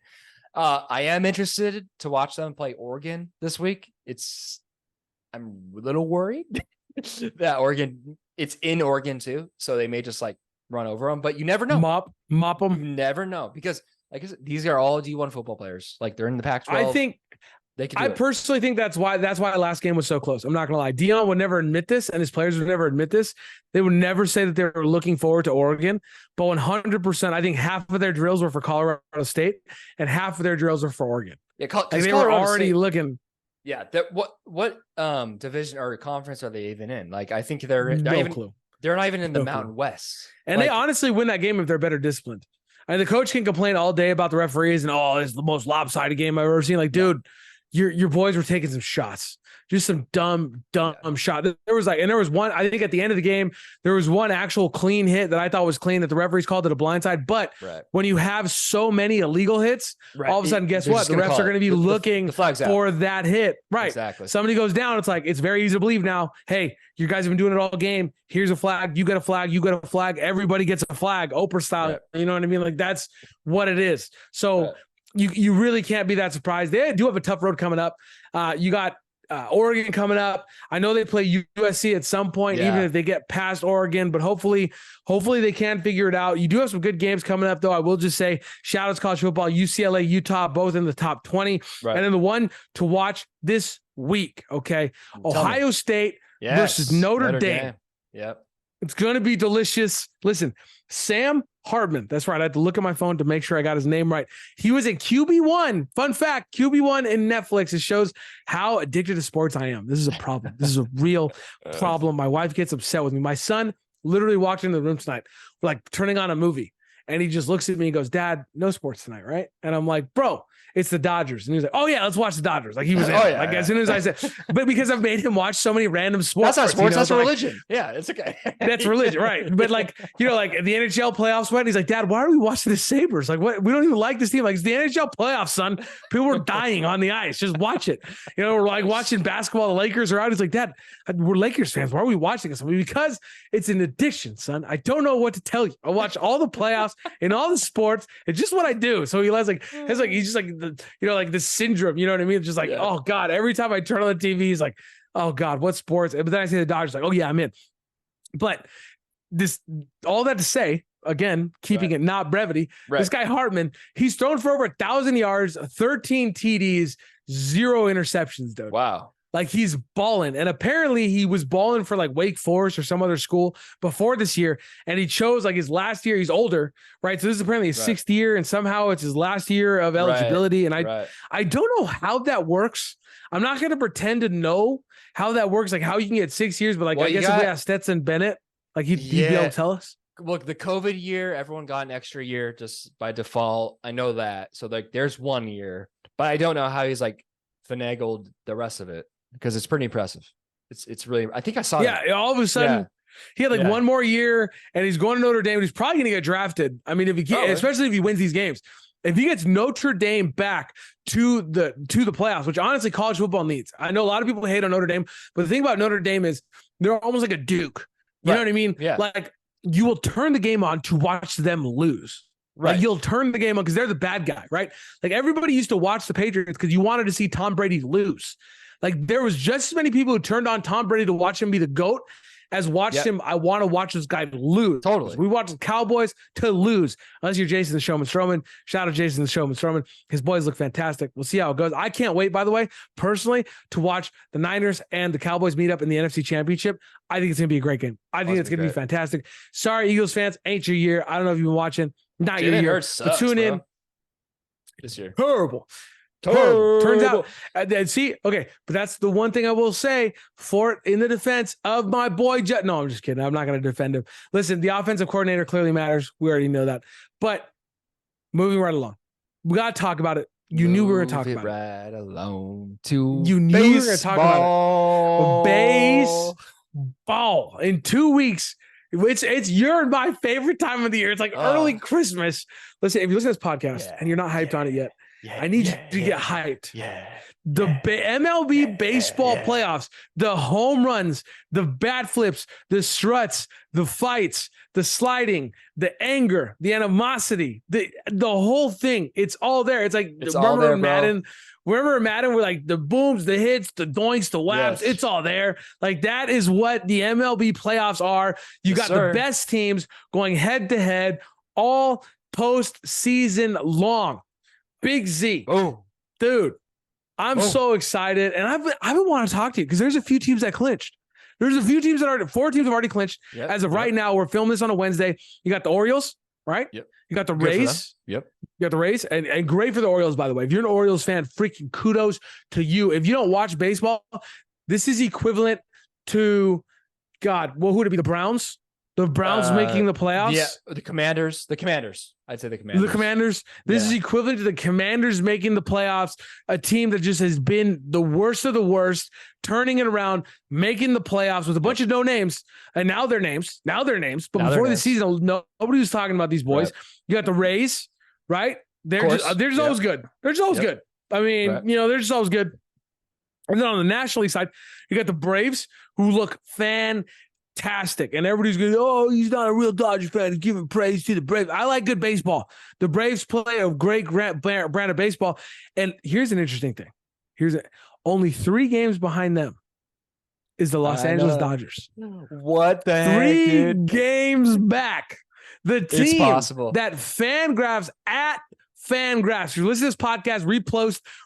I am interested to watch them play Oregon this week. I'm a little worried that Oregon, it's in Oregon too, so they may just like run over them. But you never know. Mop them. You never know, because like I said, these are all D1 football players. Like, they're in the Pac-12. I think they can. I personally think that's why last game was so close. I'm not gonna lie. Deion would never admit this, and his players would never admit this. They would never say that they were looking forward to Oregon. But 100%, I think half of their drills were for Colorado State, and half of their drills were for Oregon. Yeah, they were already looking. Yeah, what division or conference are they even in? Like, I think they're no clue. They're not even in the Mountain West. And they honestly win that game if they're better disciplined. I mean, the coach can complain all day about the referees and it's the most lopsided game I've ever seen. Like, dude, your boys were taking some shots. Just some dumb shot. There was one, I think at the end of the game, there was one actual clean hit that I thought was clean that the referees called it a blindside. But when you have so many illegal hits, all of a sudden, guess what? The refs are going to be looking for that hit. Right. Exactly. Somebody goes down. It's like, it's very easy to believe now. Hey, you guys have been doing it all game. Here's a flag. You got a flag. You got a flag. Everybody gets a flag. Oprah style. Right. You know what I mean? Like, that's what it is. So you really can't be that surprised. They do have a tough road coming up. You got Oregon coming up. I know they play USC at some point, even if they get past Oregon, but hopefully they can figure it out. You do have some good games coming up, though. I will just say, shout out to college football, UCLA, Utah, both in the top 20. Right. And then the one to watch this week, okay? Ohio State versus Notre Dame. Yep. It's going to be delicious. Listen, Sam Hartman. That's right. I had to look at my phone to make sure I got his name right. He was in QB1. Fun fact, QB1 in Netflix. It shows how addicted to sports I am. This is a problem. This is a real problem. My wife gets upset with me. My son literally walked into the room tonight, like turning on a movie. And he just looks at me and goes, Dad, no sports tonight, right? And I'm like, bro, it's the Dodgers. And he was like, oh, yeah, let's watch the Dodgers. Like he was in it. Like as soon as I said, but because I've made him watch so many random sports. That's not sports, that's like, religion. Yeah, it's okay. That's religion, right? But like, like the NHL playoffs went, he's like, Dad, why are we watching the Sabres? Like, what? We don't even like this team. Like, it's the NHL playoffs, son. People are dying on the ice. Just watch it. We're like watching basketball. The Lakers are out. He's like, Dad, we're Lakers fans. Why are we watching this? I mean, because it's an addiction, son. I don't know what to tell you. I watch all the playoffs and all the sports. It's just what I do. So he has like, he's just like the, like this syndrome. You know what I mean? It's just like, oh God, every time I turn on the TV, he's like, oh God, what sports? But then I see the Dodgers, like, oh yeah, I'm in. But all that to say, again, keeping it not brevity. This guy Hartman, he's thrown for over 1,000 yards, 13 TDs, 0 interceptions, dude. Wow. Like he's balling. And apparently he was balling for like Wake Forest or some other school before this year. And he chose like his last year. He's older, right? So this is apparently his 6th year. And somehow it's his last year of eligibility. And I don't know how that works. I'm not going to pretend to know how that works. Like how you can get 6 years, but like, I guess if we ask Stetson Bennett, like he'd be able to tell us. Look, the COVID year, everyone got an extra year just by default. I know that. So like there's 1 year, but I don't know how he's like finagled the rest of it. Because it's pretty impressive. It's really, I think I saw that. All of a sudden he had like 1 more year and he's going to Notre Dame. He's probably going to get drafted. I mean, if he can, especially if he wins these games, if he gets Notre Dame back to the playoffs, which honestly college football needs. I know a lot of people hate on Notre Dame, but the thing about Notre Dame is they're almost like a Duke. You know what I mean? Yeah. Like you will turn the game on to watch them lose. Right. Like you'll turn the game on because they're the bad guy, right? Like everybody used to watch the Patriots because you wanted to see Tom Brady lose. Like there was just as many people who turned on Tom Brady to watch him be the GOAT as watched him. I want to watch this guy lose. Totally. We watched the Cowboys to lose. Unless you're Jason the Showman Strowman. Shout out Jason the Showman Strowman. His boys look fantastic. We'll see how it goes. I can't wait, by the way, personally, to watch the Niners and the Cowboys meet up in the NFC Championship. I think it's going to be a great game. I think it's going to be fantastic. Sorry, Eagles fans, ain't your year. I don't know if you've been watching. Not your year. But tune in. This year. Terrible. Turns out, see, okay, but that's the one thing I will say for it in the defense of my boy. No, I'm just kidding. I'm not going to defend him. Listen, the offensive coordinator clearly matters. We already know that. But moving right along, we got to talk about it. You knew we were going to talk about it. Right along to you knew we were going to talk about it. Baseball in 2 weeks. It's your my favorite time of the year. It's like early Christmas. Listen, if you listen to this podcast and you're not hyped on it yet. I need you to get hyped. The MLB baseball playoffs, the home runs, the bat flips, the struts, the fights, the sliding, the anger, the animosity, the whole thing. It's all there. It's like remember Madden. Remember Madden, where like the booms, the hits, the doinks, the whaps, it's all there. Like that is what the MLB playoffs are. You got the best teams going head to head all postseason long. Big Z. Dude, I'm so excited. And I've been wanting to talk to you because there's a few teams that clinched. There's a few teams that are 4 teams have already clinched. As of right now, we're filming this on a Wednesday. You got the Orioles, right? You got the Rays. You got the Rays. And great for the Orioles, by the way. If you're an Orioles fan, freaking kudos to you. If you don't watch baseball, this is equivalent to, God, who would it be? The Browns? The Browns making the playoffs? Yeah, the Commanders. I'd say the Commanders. This is equivalent to the Commanders making the playoffs, a team that just has been the worst of the worst, turning it around, making the playoffs with a bunch of no names, and now they're names. But before the season, nobody was talking about these boys. You got the Rays, right? They're just always good. They're just always good. I mean, they're just always good. And then on the National League side, you got the Braves, who look fantastic. And everybody's going, oh, he's not a real Dodgers fan. He's giving praise to the Braves. I like good baseball. The Braves play a great brand of baseball. And here's an interesting thing. Only 3 games behind them is the Los Angeles Dodgers. What the heck, 3 games back. The team that Fangraphs at Fangraphs. If you listen to this podcast,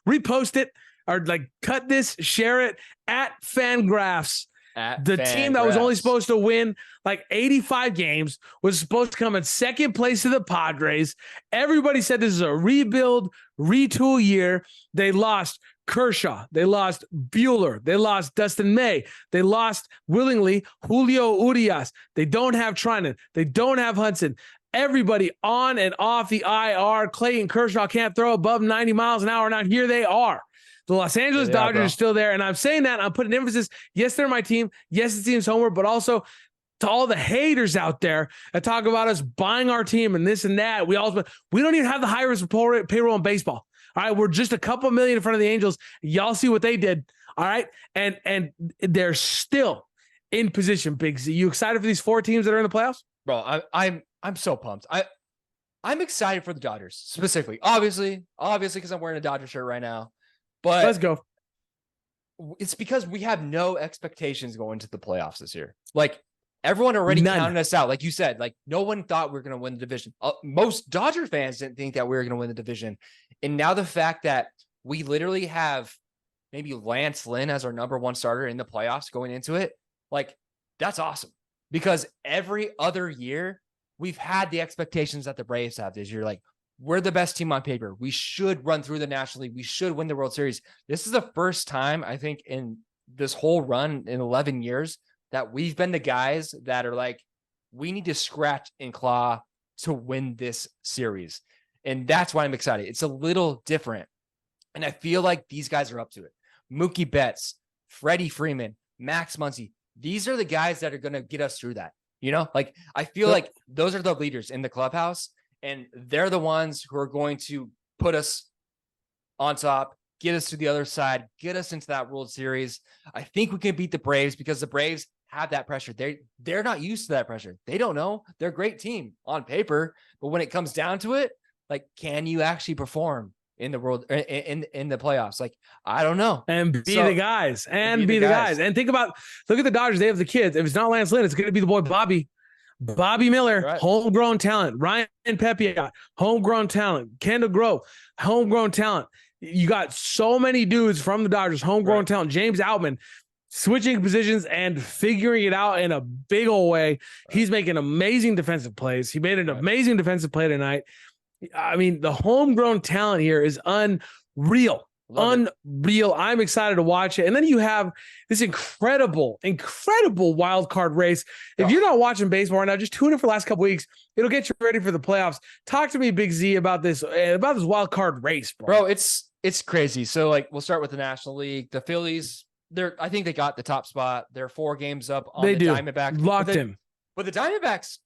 repost it, or like cut this, share it at Fangraphs. The team that was only supposed to win like 85 games was supposed to come in second place to the Padres. Everybody said this is a rebuild, retool year. They lost Kershaw. They lost Bueller. They lost Dustin May. They lost willingly Julio Urias. They don't have Trinan. They don't have Hudson. Everybody on and off the IR. Clayton Kershaw can't throw above 90 miles an hour. Now here they are. The Los Angeles Dodgers are still there. And I'm saying that, I'm putting emphasis. Yes, they're my team. Yes, the team's homer, but also to all the haters out there that talk about us buying our team and this and that. We don't even have the highest payroll in baseball. All right. We're just a couple million in front of the Angels. Y'all see what they did. All right. And they're still in position, Big Z. You excited for these 4 teams that are in the playoffs? Bro, I'm so pumped. I'm excited for the Dodgers specifically. Obviously, because I'm wearing a Dodger shirt right now. But let's go. It's because we have no expectations going to the playoffs this year. Like everyone already counted us out. Like you said, like no one thought we were going to win the division. Most Dodger fans didn't think that we were going to win the division. And now the fact that we literally have maybe Lance Lynn as our number 1 starter in the playoffs going into it, like that's awesome. Because every other year we've had the expectations that the Braves have this year. Like, we're the best team on paper. We should run through the National League. We should win the World Series. This is the first time, I think, in this whole run in 11 years that we've been the guys that are like, we need to scratch and claw to win this series. And that's why I'm excited. It's a little different. And I feel like these guys are up to it. Mookie Betts, Freddie Freeman, Max Muncy. These are the guys that are going to get us through that. You know, like I feel like those are the leaders in the clubhouse. And they're the ones who are going to put us on top, get us to the other side, get us into that World Series. I think we can beat the Braves because the Braves have that pressure. They're not used to that pressure. They don't know. They're a great team on paper, but when it comes down to it, like, can you actually perform in the world in the playoffs? Like, I don't know. And be the guys. And be the guys. And look at the Dodgers. They have the kids. If it's not Lance Lynn, it's going to be the boy Bobby Miller, right. Homegrown talent. Ryan Pepiot, homegrown talent. Kendall Grove, homegrown talent. You got so many dudes from the Dodgers, homegrown talent. James Outman, switching positions and figuring it out in a big old way. Right. He's making amazing defensive plays. He made an amazing defensive play tonight. I mean, the homegrown talent here is unreal. Unreal. I'm excited to watch it. And then you have this incredible wild card race. If you're not watching baseball right now, just tune in for the last couple weeks. It'll get you ready for the playoffs. Talk to me, Big Z, about this wild card race, bro. It's crazy. So, like, we'll start with the National League. The Phillies, I think they got the top spot. They're 4 games up on the Diamondbacks. Locked in. But the Diamondbacks,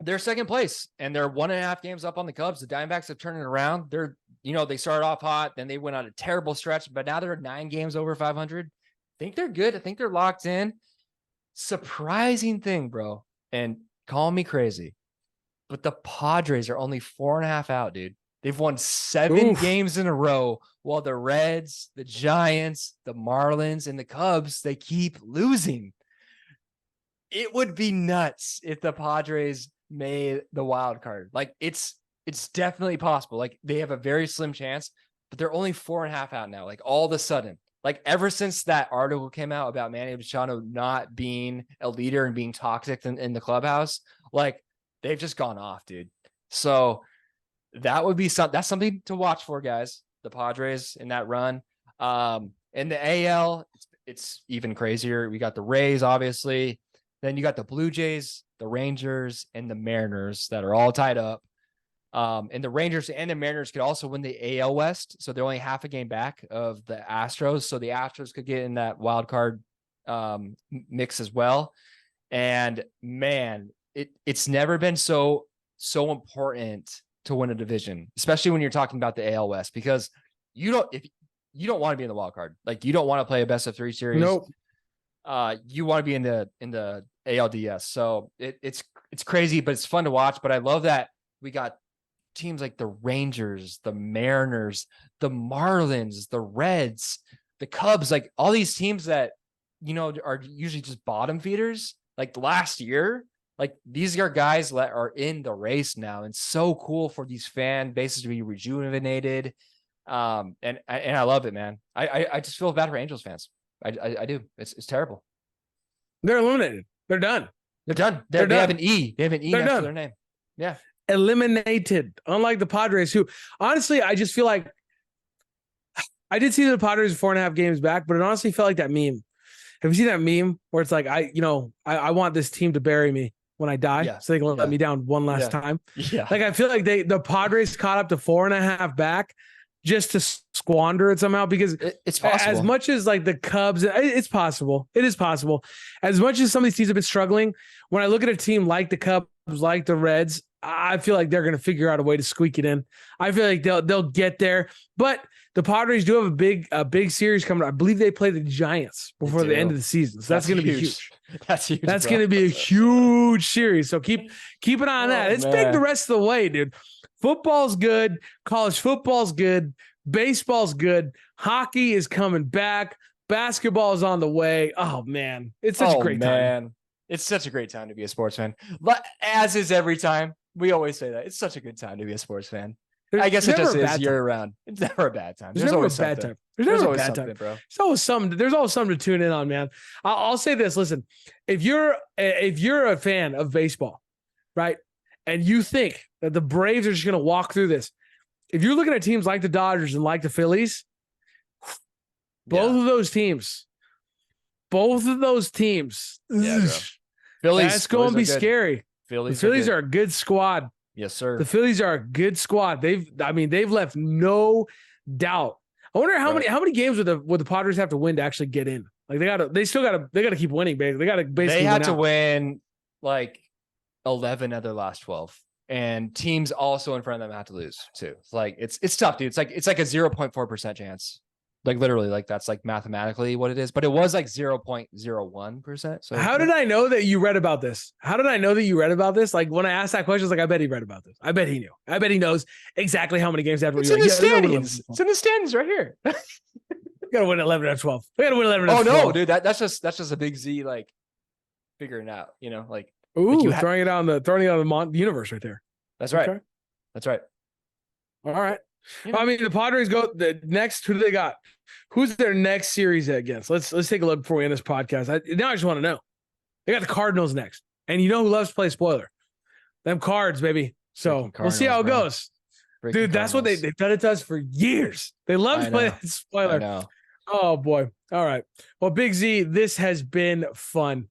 they're second place, and they're 1.5 games up on the Cubs. The Diamondbacks have turned it around. They started off hot, then they went on a terrible stretch, but now they're 9 games over 500. I think they're good. I think they're locked in. Surprising thing, bro. And call me crazy, but the Padres are only 4.5 out, dude. They've won 7 games in a row, while the Reds, the Giants, the Marlins, and the Cubs, they keep losing. It would be nuts if the Padres made the wild card. Like, it's definitely possible. Like, they have a very slim chance, but they're only 4.5 out now. Like, all of a sudden, like, ever since that article came out about Manny Machado not being a leader and being toxic in the clubhouse, like, they've just gone off, dude. So that would be that's something to watch for, guys. The Padres in that run. In the AL, it's even crazier. We got the Rays, obviously. Then you got the Blue Jays, the Rangers, and the Mariners that are all tied up. And the Rangers and the Mariners could also win the AL West. So they're only half a game back of the Astros. So the Astros could get in that wild card mix as well. And man, it's never been so important to win a division, especially when you're talking about the AL West, because you don't want to be in the wild card. Like, you don't want to play a best of 3 series. Nope. You want to be in the ALDS. So it's crazy, but it's fun to watch. But I love that we got teams like the Rangers, the Mariners, the Marlins, the Reds, the Cubs, like all these teams that, are usually just bottom feeders. Like last year, like these are guys that are in the race now, and so cool for these fan bases to be rejuvenated. And I love it, man. I just feel bad for Angels fans. I do. It's terrible. They're eliminated. They're done. They're done. They have an E. They have an E next to their name. Yeah. Eliminated. Unlike the Padres, who honestly, I just feel like I did see the Padres 4.5 games back, but it honestly felt like that meme. Have you seen that meme where it's like, I want this team to bury me when I die, so they can let me down one last time. Yeah. Like I feel like the Padres caught up to 4.5 back just to squander it somehow, because it's possible. As much as like the Cubs, it's possible. It is possible. As much as some of these teams have been struggling, when I look at a team like the Cubs, like the Reds, I feel like they're going to figure out a way to squeak it in. I feel like they'll get there, but the Padres do have a big series coming up. I believe they play the Giants before the end of the season. So that's going to be huge. That's huge. That's going to be a huge series. So keep an eye on that. It's big the rest of the way, dude. Football's good. College football's good. Baseball's good. Hockey is coming back. Basketball is on the way. Oh man, it's such a great time. It's such a great time to be a sports fan. As is every time. We always say that. It's such a good time to be a sports fan. I guess it just is year round. It's never a bad time. There's always a bad time. There's always a bad time, bro. There's always something to tune in on, man. I'll say this. Listen, if you're a fan of baseball, right, and you think that the Braves are just going to walk through this, if you're looking at teams like the Dodgers and like the Phillies, both of those teams, Phillies, that's going to be scary. The Phillies are a good squad. Yes, sir. The Phillies are a good squad. They've left no doubt. I wonder how many games would the Padres have to win to actually get in? Like they gotta keep winning, baby. They gotta basically. They had to win like 11 of their last 12, and teams also in front of them have to lose too. It's tough, dude. It's like a 0.4% chance. Like literally, like that's like mathematically what it is, but it was like 0.01%. So how did I know that you read about this? Like when I asked that question, I was like, I bet he read about this. I bet he knew. I bet he knows exactly how many games they have to win. It's in the standings. It's in the standings right here. We gotta win 11 out of 12. We gotta win 11 out of 12. Oh no, 12. dude, that's just a big Z like figuring it out. Like throwing it out the universe right there. That's right. Okay. That's right. All right. I mean, the Padres go the next. Who do they got? Who's their next series against? Let's take a look before we end this podcast. Now I just want to know. They got the Cardinals next, and you know who loves to play spoiler? Them Cards, baby. So we'll see how it goes. Dude, that's what they've done it to us for years. They love to play that spoiler. I know. Oh boy. All right. Well, Big Z, this has been fun.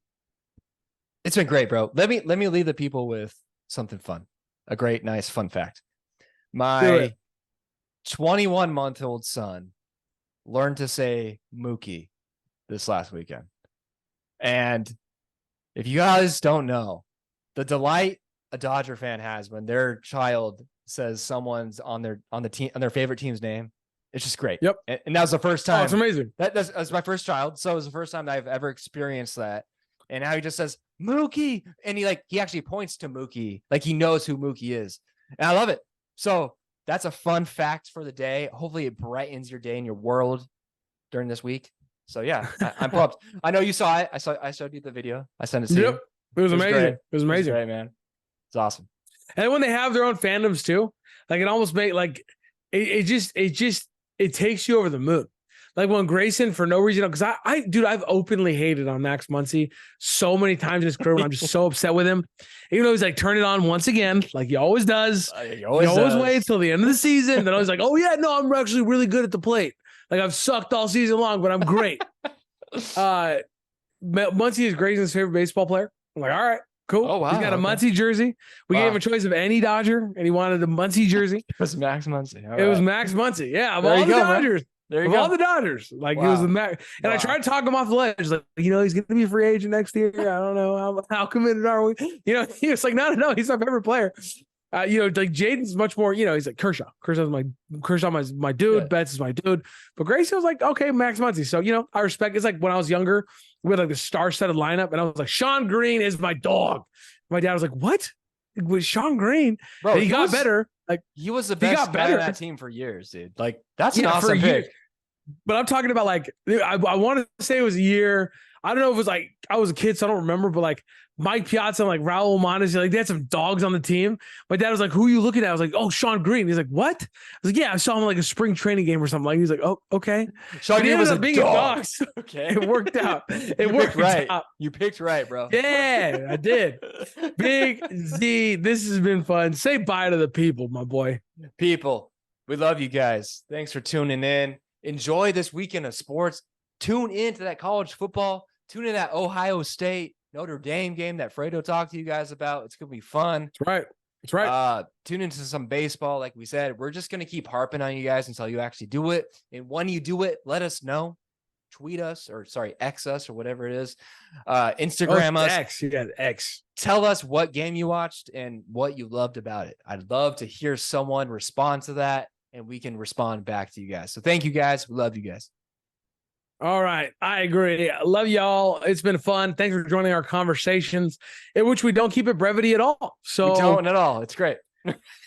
It's been great, bro. Let me leave the people with something fun. A great, nice, fun fact. My 21-month-old son learned to say Mookie this last weekend. And if you guys don't know, the delight a Dodger fan has when their child says someone's on their favorite team's name, it's just great. Yep. And that was the first time. Oh, it's amazing. That's my first child. So it was the first time that I've ever experienced that. And now he just says Mookie. And he actually points to Mookie. Like he knows who Mookie is. And I love it. So that's a fun fact for the day. Hopefully it brightens your day and your world during this week. So yeah, I'm pumped. I know you saw it. I showed you the video. I sent it to you. It was amazing. Great. It was amazing. It was great, man. It's awesome. And when they have their own fandoms too, like it almost makes like it takes you over the moon. Like when Grayson, for no reason, because I've openly hated on Max Muncy so many times in his career. I'm just so upset with him. Even though he's like, turn it on once again, like he always does. He always waits till the end of the season. Then I was like, oh yeah, no, I'm actually really good at the plate. Like I've sucked all season long, but I'm great. Muncy is Grayson's favorite baseball player. I'm like, all right, cool. Oh, wow, he's got a Muncy jersey. We gave him a choice of any Dodger, and he wanted a Muncy jersey. It was Max Muncy. It was Max Muncy. Yeah, of all the Dodgers. There you go. All the Dodgers, like it was the Max. And I tried to talk him off the ledge, like he's going to be a free agent next year. I don't know how committed are we? He was like, no, he's my favorite player. Like Jaden's much more. He's like Kershaw. Kershaw's my dude. Yeah. Betts is my dude. But Gracie was like, okay, Max Muncy. So I respect. It's like when I was younger, we had like the star-studded lineup, and I was like, Sean Green is my dog. My dad was like, what? It was Sean Green? Bro, and he got better. Like he was the best guy on that team for years, dude. Like that's an awesome pick. But I'm talking about like I want to say it was a year. I don't know if it was like I was a kid, so I don't remember, but like Mike Piazza and like Raul Mondesi, like they had some dogs on the team. My dad was like, "Who are you looking at?" I was like, "Oh, Sean Green." He's like, "What?" I was like, "Yeah, I saw him like a spring training game or something." Like he's like, "Oh, okay." Sean Green was a big dog. Dogs. Okay, it worked out. It you worked right. out. You picked right, bro. Yeah, I did. Big Z, this has been fun. Say bye to the people, my boy. People, we love you guys. Thanks for tuning in. Enjoy this weekend of sports. Tune into that college football. Tune in that Ohio State Notre Dame game that Fredo talked to you guys about. It's gonna be fun. That's right. That's right. Tune into some baseball, like we said. We're just gonna keep harping on you guys until you actually do it. And when you do it, let us know. Tweet us, or sorry, X us, or whatever it is. Instagram us. X. You got X. Tell us what game you watched and what you loved about it. I'd love to hear someone respond to that, and we can respond back to you guys. So thank you guys. We love you guys. All right. I agree. I love y'all. It's been fun. Thanks for joining our conversations, in which we don't keep it brevity at all. So we don't at all. It's great.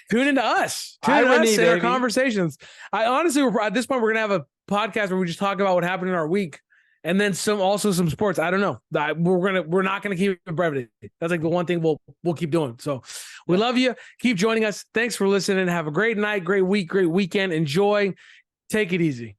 Tune into us. Tune into us in our conversations. I honestly, at this point, we're going to have a podcast where we just talk about what happened in our week, and then some sports. I don't know. We're not going to keep it brevity. That's like the one thing we'll keep doing. So we love you. Keep joining us. Thanks for listening. Have a great night, great week, great weekend. Enjoy. Take it easy.